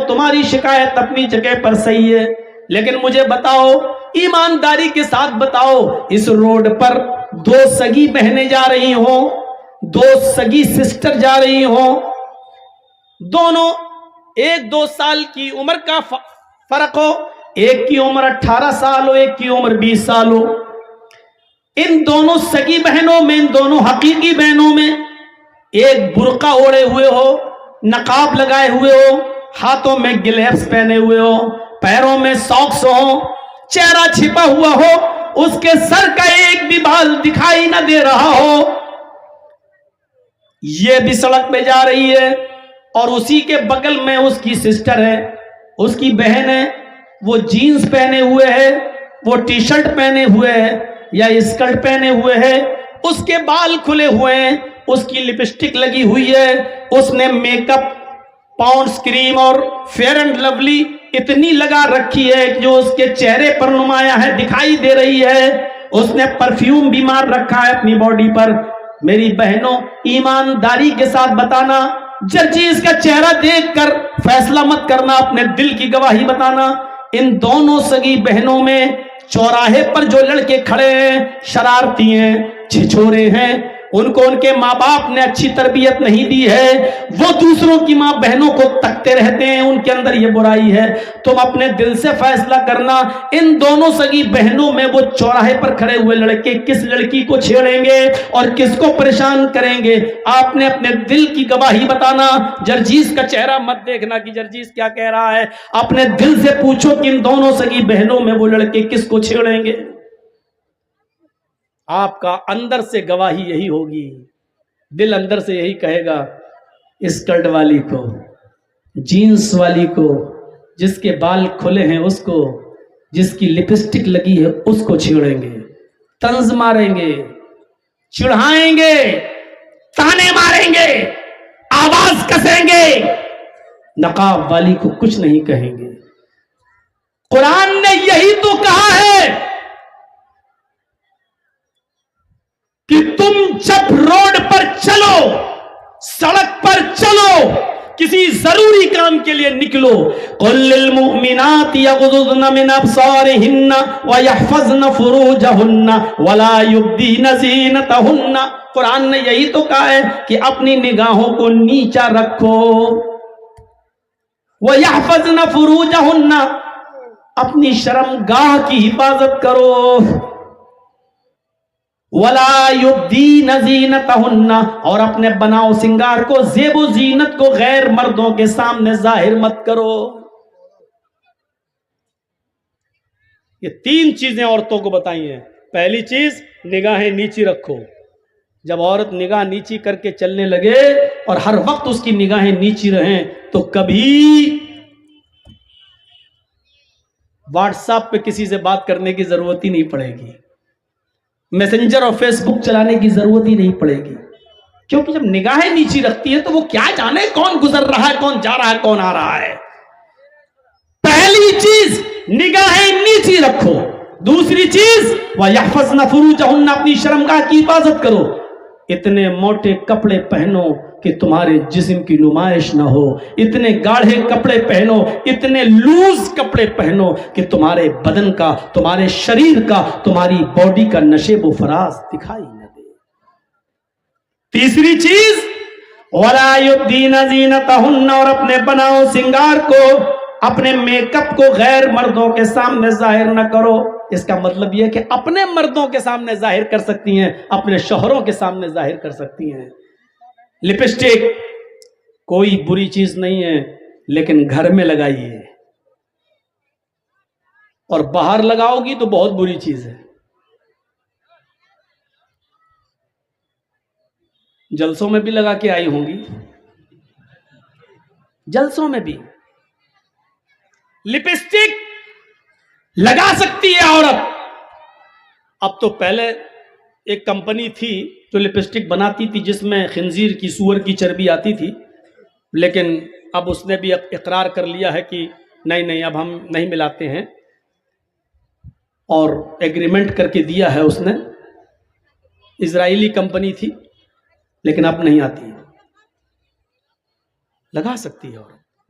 بہنوں تمہاری شکایت اپنی جگہ پر صحیح ہے، لیکن مجھے بتاؤ، ایمانداری کے ساتھ بتاؤ، اس روڈ پر دو سگی بہنیں جا رہی ہوں، دو سگی سسٹر جا رہی ہوں، دونوں 1-2 سال کی عمر کا فرق ہو، ایک کی عمر 18 سال ہو، ایک کی عمر 20 سال ہو، ان دونوں سگی بہنوں میں، ان دونوں حقیقی بہنوں میں ایک برقع اوڑے ہوئے ہو، نقاب لگائے ہوئے ہو، ہاتھوں میں گلیوز پہنے ہوئے ہو، پیروں میں ساکس ہو، چہرہ چھپا ہوا ہو، اس کے سر کا ایک بھی بال دکھائی نہ دے رہا ہو، یہ بھی سڑک پہ جا رہی ہے، اور اسی کے بغل میں اس کی سسٹر ہے، اس کی بہن ہے، وہ جینز پہنے ہوئے ہے، وہ ٹی شرٹ پہنے ہوئے ہے یا اسکرٹ پہنے ہوئے ہے، اس کے بال کھلے ہوئے ہیں، اس کی لپسٹک لگی ہوئی ہے، اس نے میک اپ، پاؤنڈز کریم اور فیئر اینڈ لولی اتنی لگا رکھی ہے کہ جو اس کے چہرے پر نمایاں ہے، دکھائی دے رہی ہے، اس نے پرفیوم بھی مار رکھا ہے اپنی باڈی پر۔ میری بہنوں، ایمانداری کے ساتھ بتانا، جرجیز کا چہرہ دیکھ کر فیصلہ مت کرنا، اپنے دل کی گواہی بتانا، ان دونوں سگی بہنوں میں چوراہے پر جو لڑکے کھڑے ہیں، شرارتی ہیں، چھچورے ہیں، ان کو ان کے ماں باپ نے اچھی تربیت نہیں دی ہے، وہ دوسروں کی ماں بہنوں کو تکتے رہتے ہیں، ان کے اندر یہ برائی ہے۔ تم اپنے دل سے فیصلہ کرنا، ان دونوں سگی بہنوں میں وہ چوراہے پر کھڑے ہوئے لڑکے کس لڑکی کو چھیڑیں گے اور کس کو پریشان کریں گے؟ آپ نے اپنے دل کی گواہی بتانا، جرجیز کا چہرہ مت دیکھنا کہ جرجیز کیا کہہ رہا ہے، اپنے دل سے پوچھو کہ ان دونوں سگی بہنوں میں وہ لڑکے کس کو چھیڑیں گے؟ آپ کا اندر سے گواہی یہی ہوگی، دل اندر سے یہی کہے گا، اسکرٹ والی کو، جینس والی کو، جس کے بال کھلے ہیں اس کو، جس کی لپسٹک لگی ہے اس کو چھیڑیں گے، طنز ماریں گے، چڑھائیں گے، تانے ماریں گے، آواز کسیں گے، نقاب والی کو کچھ نہیں کہیں گے۔ قرآن نے یہی تو کہا ہے کہ تم جب روڈ پر چلو، سڑک پر چلو، کسی ضروری کام کے لیے نکلو، قُل لِّلْمُؤْمِنَاتِ يَغْضُضْنَ مِنْ أَبْصَارِهِنَّ وَيَحْفَظْنَ فُرُوجَهُنَّ وَلَا يُبْدِينَ زِينَتَهُنَّ۔ قرآن نے یہی تو کہا ہے کہ اپنی نگاہوں کو نیچا رکھو، وَيَحْفَظْنَ فُرُوجَهُنَّ، اپنی شرمگاہ کی حفاظت کرو، وَلَا يُبْدِينَ زِينَتَهُنَّ، اور اپنے بناؤ سنگار کو، زیب و زینت کو غیر مردوں کے سامنے ظاہر مت کرو۔ یہ 3 چیزیں عورتوں کو بتائی ہیں۔ پہلی چیز، نگاہیں نیچی رکھو۔ جب عورت نگاہ نیچی کر کے چلنے لگے اور ہر وقت اس کی نگاہیں نیچی رہیں تو کبھی واٹس ایپ پہ کسی سے بات کرنے کی ضرورت ہی نہیں پڑے گی، میسنجر اور فیس بک چلانے کی ضرورت ہی نہیں پڑے گی، کیونکہ جب نگاہیں نیچی رکھتی ہیں تو وہ کیا جانے کون گزر رہا ہے، کون جا رہا ہے، کون آ رہا ہے۔ پہلی چیز، نگاہیں نیچی رکھو۔ دوسری چیز، وَيَحْفَظْنَ فُرُوجَهُنَّ، اپنی شرمگاہ کی حفاظت کرو۔ اتنے موٹے کپڑے پہنو کہ تمہارے جسم کی نمائش نہ ہو، اتنے گاڑھے کپڑے پہنو، اتنے لوز کپڑے پہنو کہ تمہارے بدن کا، تمہارے شریر کا، تمہاری باڈی کا نشیب و فراز دکھائی نہ دے۔ تیسری چیز، وَلَا يُبْدِينَ زِينَتَهُنَّ، اور اپنے بناؤ سنگار کو، اپنے میک اپ کو غیر مردوں کے سامنے ظاہر نہ کرو۔ اس کا مطلب یہ کہ اپنے مردوں کے سامنے ظاہر کر سکتی ہیں، اپنے شوہروں کے سامنے ظاہر کر سکتی ہیں۔ لپسٹک کوئی بری چیز نہیں ہے، لیکن گھر میں لگائیے، اور باہر لگاؤ گی تو بہت بری چیز ہے۔ جلسوں میں بھی لگا کے آئی ہوں گی، جلسوں میں بھی لپسٹک لگا سکتی ہے عورت۔ اب تو پہلے ایک کمپنی تھی جو لپسٹک بناتی تھی جس میں خنزیر کی، سور کی چربی آتی تھی، لیکن اب اس نے بھی اقرار کر لیا ہے کہ نہیں اب ہم نہیں ملاتے ہیں، اور ایگریمنٹ کر کے دیا ہے اس نے۔ اسرائیلی کمپنی تھی لیکن اب نہیں آتی ہے، لگا سکتی ہے عورت۔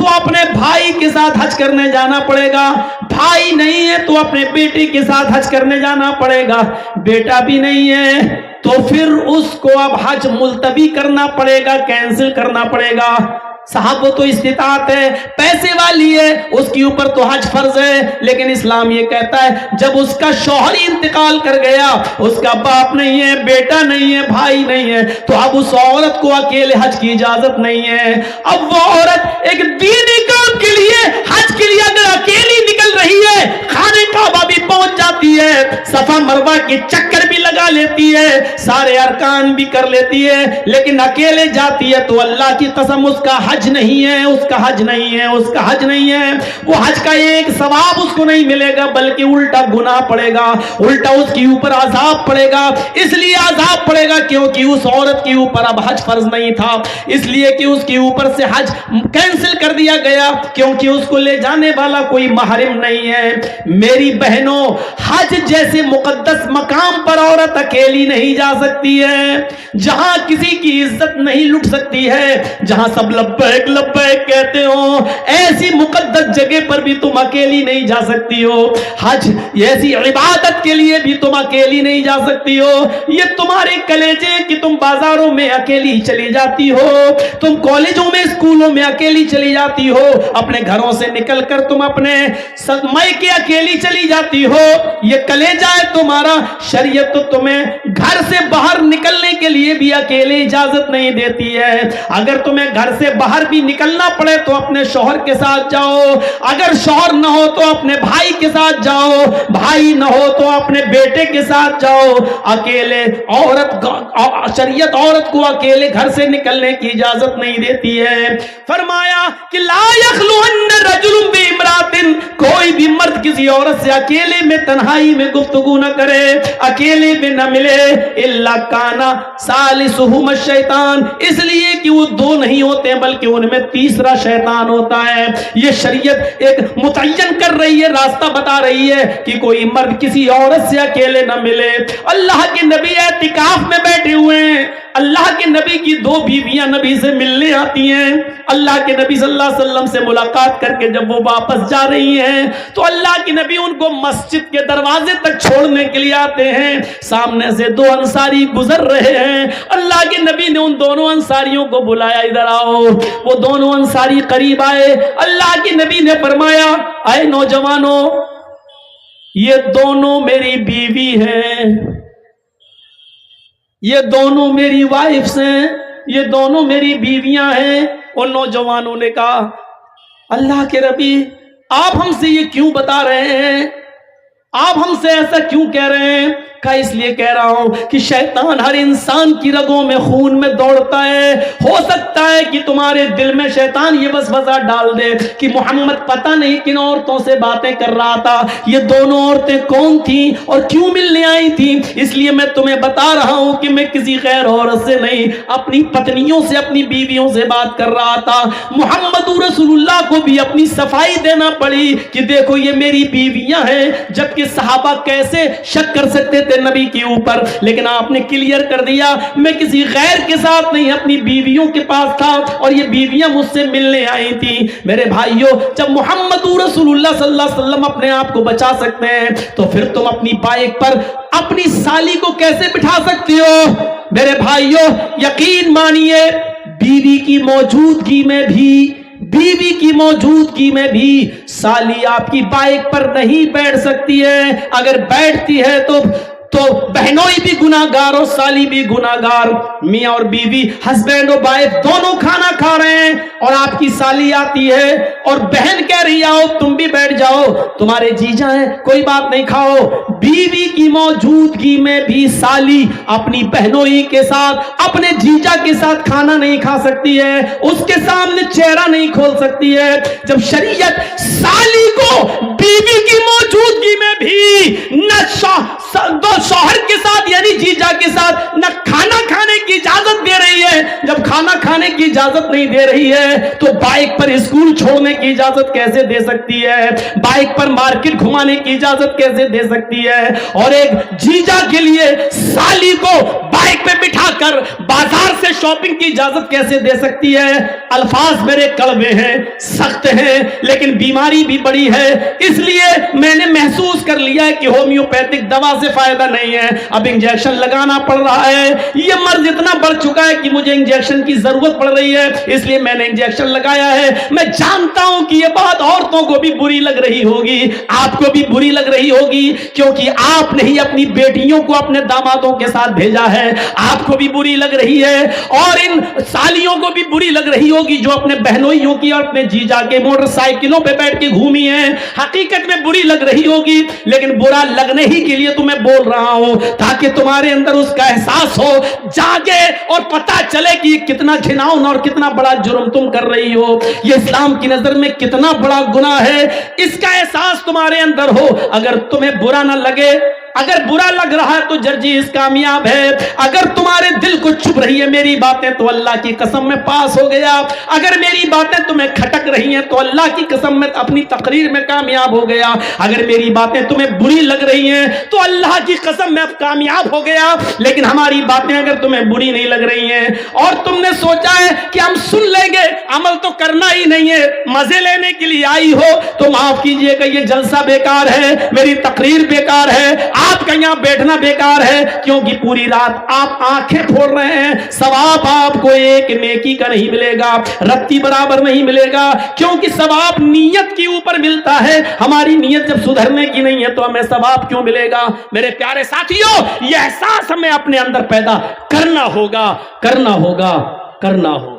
تو اپنے بھائی کے ساتھ حج کرنے جانا پڑے گا، بھائی نہیں ہے تو اپنے بیٹے کے ساتھ حج کرنے جانا پڑے گا، بیٹا بھی نہیں ہے تو پھر اس کو اب حج ملتوی کرنا پڑے گا، کینسل کرنا پڑے گا۔ صاحب وہ تو استطاعت ہے، پیسے والی ہے، اس کے اوپر تو حج فرض ہے، لیکن اسلام یہ کہتا ہے جب اس کا شوہر انتقال کر گیا، اس کا باپ نہیں ہے، بیٹا نہیں ہے، بھائی نہیں ہے، تو اب اس عورت کو اکیلے حج کی اجازت نہیں ہے۔ اب وہ عورت ایک دینی کام کے لیے حج کے لیے اگر اکیلی نکل رہی ہے، خانہ کعبہ بھی پہنچ جاتی ہے، صفا مروہ کے چکر بھی لگا لیتی ہے، سارے ارکان بھی کر لیتی ہے، لیکن اکیلے جاتی ہے تو اللہ کی قسم اس کا حج نہیں ہے، اس کا حج نہیں ہے، اس کا حج نہیں ہے۔ وہ حج کا ایک ثواب اس کو نہیں ملے گا، بلکہ الٹا گناہ پڑے گا، الٹا اس کے اوپر عذاب پڑے گا۔ اس لیے عذاب پڑے گا کیونکہ اس عورت کے اوپر اب حج فرض نہیں تھا، اس لیے کہ اس کے اوپر سے حج کینسل کر دیا گیا، کیونکہ اس کو لے جانے والا کوئی محرم نہیں ہے۔ میری بہنوں، حج جیسے مقدس مقام پر عورت اکیلی نہیں جا سکتی ہے، جہاں کسی کی عزت نہیں لٹ سکتی ہے، جہاں سب لبیک لبیک کہتے ہو، ایسی مقدس جگہ پر بھی تم اکیلی نہیں جا سکتی ہو۔ حج ایسی عبادت کے لیے بھی تم اکیلی نہیں جا سکتی ہو۔ یہ تمہارے کلیجے کہ تم بازاروں میں اکیلی چلی جاتی ہو، تم کالجوں میں اسکولوں میں اکیلی چلی جاتی ہو، اپنے گھروں سے نکل کر تم اپنے میکے اکیلی چلی جاتی ہو، یہ کلیجہ ہے تمہارا۔ شریعت تو تمہیں گھر سے باہر نکلنے کے لیے بھی اکیلے اجازت نہیں دیتی ہے۔ اگر تمہیں گھر سے باہر بھی نکلنا پڑے تو اپنے شوہر کے ساتھ جاؤ، اگر شوہر نہ ہو تو اپنے بھائی کے ساتھ جاؤ، بھائی نہ ہو تو اپنے بیٹے کے ساتھ جاؤ۔ اکیلے شریعت عورت کو اکیلے گھر سے نکلنے کی اجازت نہیں دیتی ہے۔ فرمایا کہ لا یخلون رجل بامرأۃ، کوئی بھی مرد کسی عورت سے اکیلے میں تنہائی میں گفتگو نہ کرے، اکیلے میں نہ ملے، الا کان ثالثہما الشیطان، اس لیے کہ وہ دو نہیں ہوتے بلکہ ان میں تیسرا شیطان ہوتا ہے۔ یہ شریعت ایک متعین کر رہی ہے، راستہ بتا رہی ہے کہ کوئی مرد کسی عورت سے اکیلے نہ ملے۔ اللہ کے نبی اعتکاف میں بیٹھے ہوئے ہیں، اللہ کے نبی کی دو بیویاں نبی سے ملنے آتی ہیں، اللہ کے نبی صلی اللہ علیہ وسلم سے ملاقات کر کے جب وہ واپس جا رہی ہیں تو اللہ کے نبی ان کو مسجد کے دروازے تک چھوڑنے کے لیے آتے ہیں، سامنے سے دو انصاری گزر رہے ہیں، اللہ کے نبی نے ان دونوں انصاریوں کو بلایا، ادھر آؤ۔ وہ دونوں انصاری قریب آئے، اللہ کے نبی نے فرمایا اے نوجوانوں، یہ دونوں میری بیوی ہیں، یہ دونوں میری وائفز ہیں، یہ دونوں میری بیویاں ہیں۔ ان نوجوانوں نے کہا اللہ کے نبی آپ ہم سے یہ کیوں بتا رہے ہیں، آپ ہم سے ایسا کیوں کہہ رہے ہیں؟ کہا اس لیے کہہ رہا ہوں کہ شیطان ہر انسان کی رگوں میں خون میں دوڑتا ہے، ہو سکتا ہے کہ تمہارے دل میں شیطان یہ وسوسہ ڈال دے کہ محمد پتہ نہیں کن عورتوں سے باتیں کر رہا تھا، یہ دونوں عورتیں کون تھیں اور کیوں ملنے آئی تھیں؟ اس لیے میں تمہیں بتا رہا ہوں کہ میں کسی غیر عورت سے نہیں، اپنی پتنیوں سے، اپنی بیویوں سے بات کر رہا تھا۔ محمد رسول اللہ کو بھی اپنی صفائی دینا پڑی کہ دیکھو یہ میری بیویاں ہیں، جبکہ صحابہ کیسے شک کر سکتے تھے نبی کے اوپر، لیکن آپ نے کلیئر کر دیا میں کسی غیر کے ساتھ نہیں، اپنی بیویوں کے پاس تھا اور یہ بیویاں مجھ سے ملنے آئی تھی۔ میرے بھائیوں، جب محمد رسول اللہ صلی اللہ علیہ وسلم اپنے آپ کو بچا سکتے ہیں تو پھر تم اپنی بائک پر اپنی سالی کو کیسے بٹھا سکتے ہو؟ میرے بھائیوں یقین مانیے، بیوی کی موجودگی میں بھی سالی آپ کی بائک پر نہیں بیٹھ سکتی ہے، اگر بیٹھتی ہے تو بہنوئی بھی گناہگار اور سالی بھی گناہگار۔ میاں اور بیوی، ہسبینڈ اور وائف دونوں کھانا کھا رہے ہیں اور آپ کی سالی آتی ہے اور بہن کہہ رہی آؤ تم بھی بیٹھ جاؤ، تمہارے جیجا ہیں کوئی بات نہیں کھاؤ۔ بیوی کی موجودگی میں بھی سالی اپنی بہنوئی کے ساتھ، اپنے جیجا کے ساتھ کھانا نہیں کھا سکتی ہے، اس کے سامنے چہرہ نہیں کھول سکتی ہے۔ جب شریعت سالی کو بیوی کی موجودگی میں بھی نہ شوہر کے ساتھ یعنی جیجا کے ساتھ نہ کھانا کھانے کی اجازت دے رہی ہے جب کھانا کھانے کی اجازت نہیں دے رہی ہے تو بائک پر اسکول چھوڑنے کی اجازت کیسے دے سکتی ہے؟ بائک پر مارکیٹ گھمانے کی اجازت کیسے دے سکتی ہے؟ اور ایک جیجا کے لیے سالی کو بائک پہ بٹھا کر بازار سے شاپنگ کی اجازت کیسے دے سکتی ہے؟ الفاظ میرے کڑوے ہیں، سخت ہیں، لیکن بیماری بھی بڑی ہے، اس لیے میں نے محسوس کر لیا ہے کہ ہومیوپیتھک دوا سے فائدہ نہیں ہے، اب انجیکشن لگانا پڑ رہا ہے، یہ مرض اتنا بڑھ چکا ہے کہ مجھے انجیکشن کی ضرورت پڑ رہی ہے، اس لیے میں نے انجیکشن لگایا ہے۔ میں جانتا ہوں کہ یہ بات عورتوں کو بھی بری لگ رہی ہوگی، آپ کو بھی بری لگ رہی ہوگی، کیونکہ آپ نے ہی اپنی بیٹیوں کو اپنے دامادوں کے ساتھ بھیجا ہے، آپ کو بھی بری لگ رہی ہے، اور ان سالیوں کو بھی بری لگ رہی ہوگی جو اپنے بہنوئیوں کی اور اپنے جیجا کے موٹر سائیکلوں پہ بیٹھ کے گھومی ہیں، حقیقت میں بری لگ رہی ہوگی، لیکن برا لگنے ہی کے لیے تمہیں بول رہا ہوں تاکہ تمہارے اندر اس کا احساس ہو، جاگے اور پتہ چلے کہ یہ کتنا گھناؤنا اور کتنا بڑا جرم تم کر رہی ہو، یہ اسلام کی نظر میں کتنا بڑا گناہ ہے، اس کا احساس تمہارے اندر ہو۔ اگر تمہیں برا نہ لگے، اگر برا لگ رہا ہے تو جرجیز کامیاب ہے، اگر تمہارے دل کو چھپ رہی ہے میری باتیں تو اللہ کی قسم میں پاس ہو گیا، اگر میری باتیں تمہیں کھٹک رہی ہیں تو اللہ کی قسم میں اپنی تقریر میں کامیاب ہو گیا، اگر میری باتیں تمہیں بری لگ رہی ہیں تو اللہ کی قسم میں اب کامیاب ہو گیا، لیکن ہماری باتیں اگر تمہیں بری نہیں لگ رہی ہیں اور تم نے سوچا ہے کہ ہم سن لیں گے، عمل تو کرنا ہی نہیں ہے، مزے لینے کے لیے آئی ہو تو معاف کیجئے کہ یہ جلسہ بیکار ہے، میری تقریر بیکار ہے، آپ کا یہاں بیٹھنا بیکار ہے، کیونکہ پوری رات آپ آنکھیں پھوڑ رہے ہیں، ثواب آپ کو ایک نیکی کا نہیں ملے گا، رتی برابر نہیں ملے گا، کیونکہ ثواب نیت کے اوپر ملتا ہے، ہماری نیت جب سدھرنے کی نہیں ہے تو ہمیں ثواب کیوں ملے گا؟ میرے پیارے ساتھیوں، یہ احساس ہمیں اپنے اندر پیدا کرنا ہوگا، کرنا ہوگا، کرنا ہوگا۔